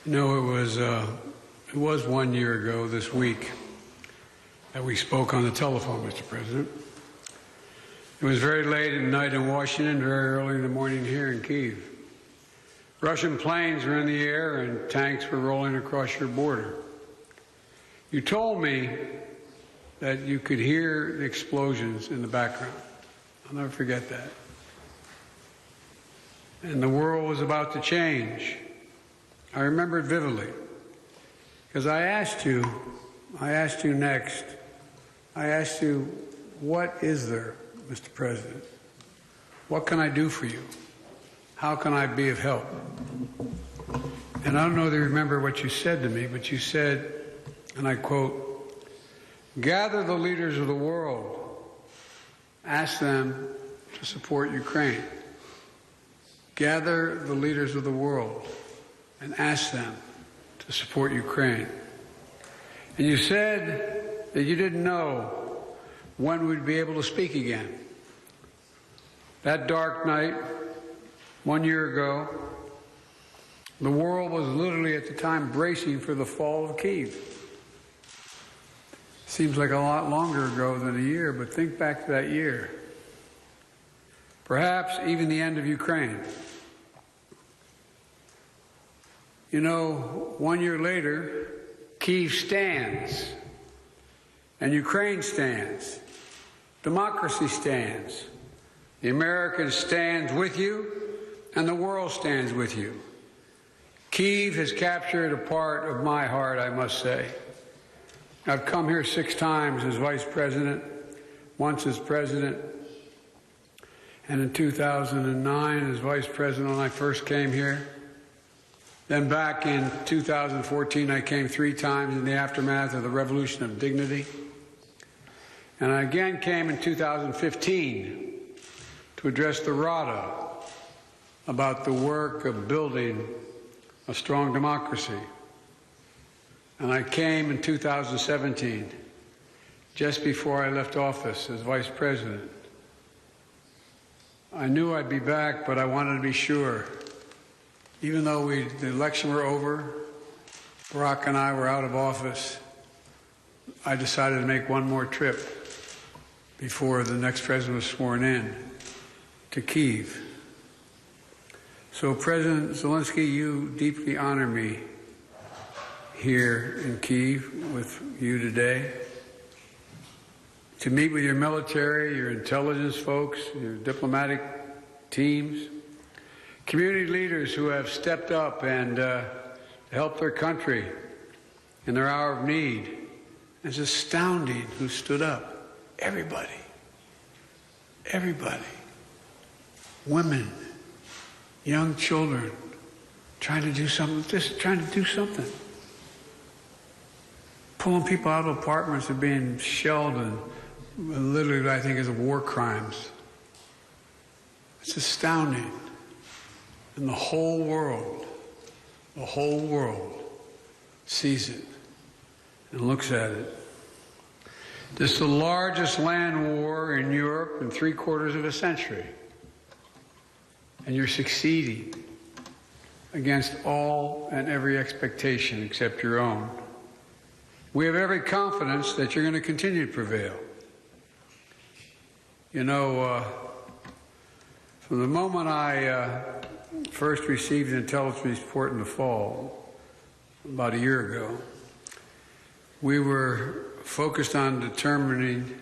No, it was 1 year ago this week that we spoke on the telephone, Mr. President. It was very late at night in Washington, very early in the morning here in Kyiv. Russian planes were in the air and tanks were rolling across your border. You told me that you could hear the explosions in the background. I'll never forget that. And the world was about to change. I remember it vividly, because I asked you next, what is there, Mr. President? What can I do for you? How can I be of help? And I don't know if you remember what you said to me, but you said, and I quote, "Gather the leaders of the world, ask them to support Ukraine. Gather the leaders of the world and ask them to support Ukraine." And you said that you didn't know when we'd be able to speak again. That dark night, 1 year ago, the world was literally at the time bracing for the fall of Kyiv. Seems like a lot longer ago than a year, but think back to that year. Perhaps even the end of Ukraine. You know, 1 year later, Kyiv stands, and Ukraine stands. Democracy stands. The Americans stand with you, and the world stands with you. Kyiv has captured a part of my heart, I must say. I've come here 6 times as vice president, once as president, and in 2009 as vice president when I first came here. Then back in 2014, I came 3 times in the aftermath of the Revolution of Dignity. And I again came in 2015 to address the Rada about the work of building a strong democracy. And I came in 2017, just before I left office as vice president. I knew I'd be back, but I wanted to be sure. Even though the election were over, Barack and I were out of office, I decided to make one more trip before the next president was sworn in to Kyiv. So, President Zelensky, you deeply honor me here in Kyiv with you today, to meet with your military, your intelligence folks, your diplomatic teams, community leaders who have stepped up and helped their country in their hour of need. It's astounding who stood up. Everybody. Women, young children, trying to do something. Pulling people out of apartments and being shelled and literally what I think is war crimes. It's astounding. And the whole world sees it and looks at it. This is the largest land war in Europe in 3/4 of a century. And you're succeeding against all and every expectation except your own. We have every confidence that you're going to continue to prevail. You know, from the moment I first received an intelligence report in the fall, about a year ago, we were focused on determining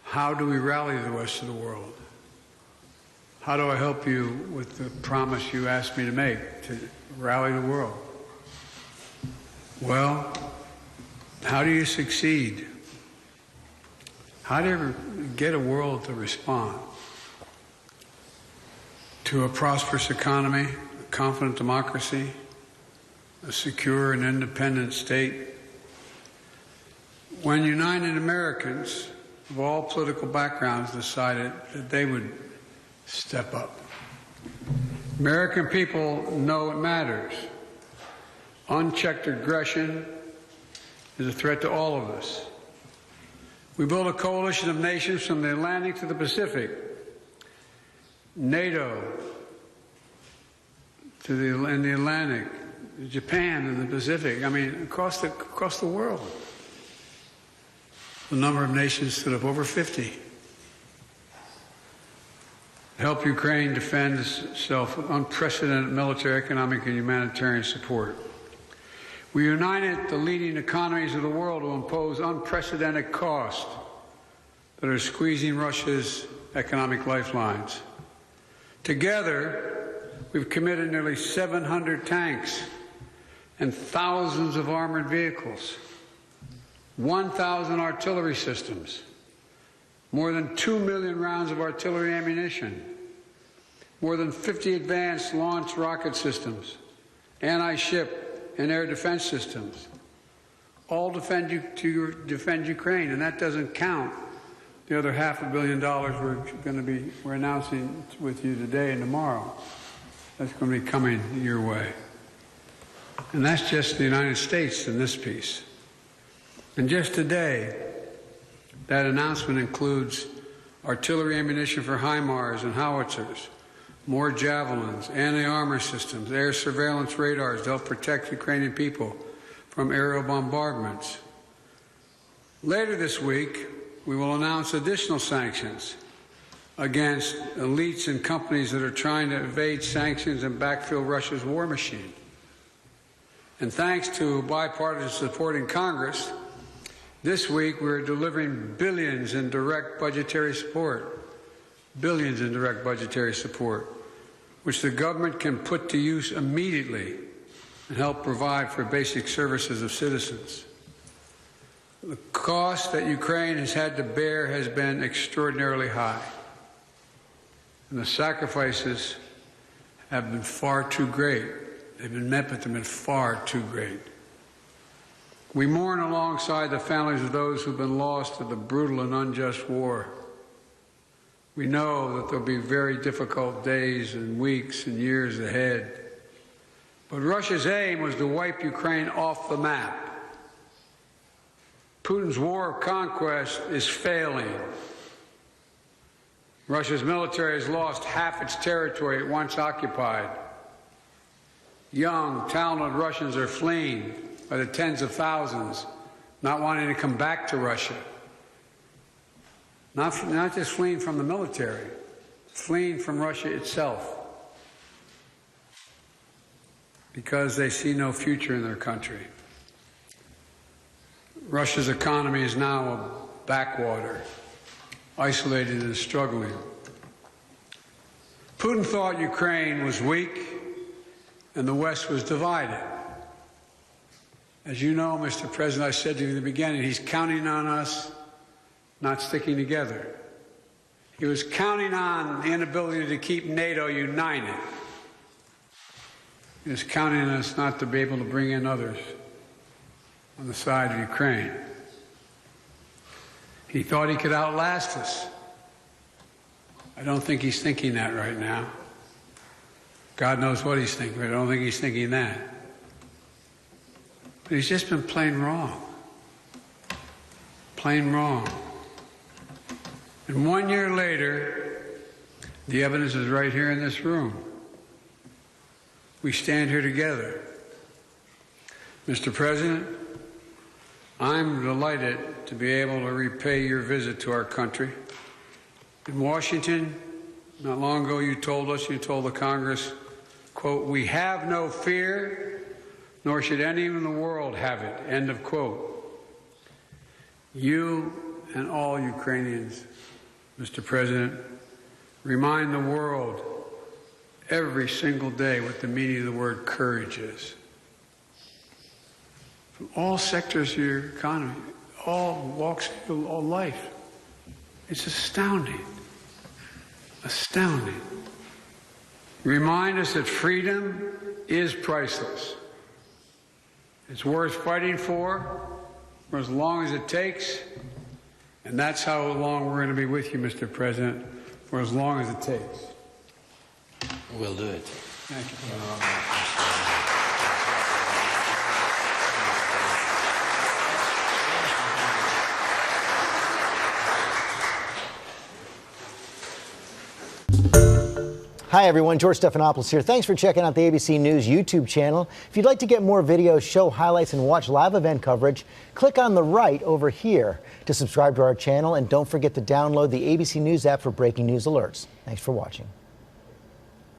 how do we rally the rest of the world. How do I help you with the promise you asked me to make, to rally the world? Well, how do you succeed? How do you get a world to respond to a prosperous economy, a confident democracy, a secure and independent state? When United Americans of all political backgrounds decided that they would step up. American people know it matters. Unchecked aggression is a threat to all of us. We built a coalition of nations from the Atlantic to the Pacific, NATO in the Atlantic, Japan and the Pacific, I mean, across the world. The number of nations stood up, over 50. Help Ukraine defend itself with unprecedented military, economic, and humanitarian support. We united the leading economies of the world to impose unprecedented costs that are squeezing Russia's economic lifelines. Together, we've committed nearly 700 tanks and thousands of armored vehicles, 1,000 artillery systems, more than 2 million rounds of artillery ammunition, more than 50 advanced launch rocket systems, anti-ship and air defense systems, all to defend Ukraine, and that doesn't count the other $500 million we're announcing with you today and tomorrow. That's going to be coming your way. And that's just the United States in this piece. And just today, that announcement includes artillery ammunition for HIMARS and howitzers, more javelins, anti-armor systems, air surveillance radars to help protect Ukrainian people from aerial bombardments. Later this week, we will announce additional sanctions against elites and companies that are trying to evade sanctions and backfill Russia's war machine. And thanks to bipartisan support in Congress, this week we're delivering billions in direct budgetary support, which the government can put to use immediately and help provide for basic services of citizens. The cost that Ukraine has had to bear has been extraordinarily high, and the sacrifices have been far too great. They've been met, but they've been far too great. We mourn alongside the families of those who've been lost to the brutal and unjust war. We know that there'll be very difficult days and weeks and years ahead. But Russia's aim was to wipe Ukraine off the map. Putin's war of conquest is failing. Russia's military has lost half its territory it once occupied. Young, talented Russians are fleeing by the tens of thousands, not wanting to come back to Russia. Not just fleeing from the military, fleeing from Russia itself, because they see no future in their country. Russia's economy is now a backwater, isolated and struggling. Putin thought Ukraine was weak and the West was divided. As you know, Mr. President, I said to you in the beginning, he's counting on us not sticking together. He was counting on the inability to keep NATO united. He was counting on us not to be able to bring in others on the side of Ukraine. He thought he could outlast us. I don't think he's thinking that right now. God knows what he's thinking, but I don't think he's thinking that. But he's just been plain wrong. Plain wrong. And 1 year later, the evidence is right here in this room. We stand here together. Mr. President, I'm delighted to be able to repay your visit to our country. In Washington, not long ago, you told the Congress, quote, "We have no fear, nor should anyone in the world have it," end of quote. You and all Ukrainians, Mr. President, remind the world every single day what the meaning of the word courage is. From all sectors of your economy, all walks of all life. It's astounding. Astounding. Remind us that freedom is priceless. It's worth fighting for as long as it takes, and that's how long we're going to be with you, Mr. President, for as long as it takes. We'll do it. Thank you. Hi, everyone. George Stephanopoulos here. Thanks for checking out the ABC News YouTube channel. If you'd like to get more videos, show highlights, and watch live event coverage, click on the right over here to subscribe to our channel. And don't forget to download the ABC News app for breaking news alerts. Thanks for watching.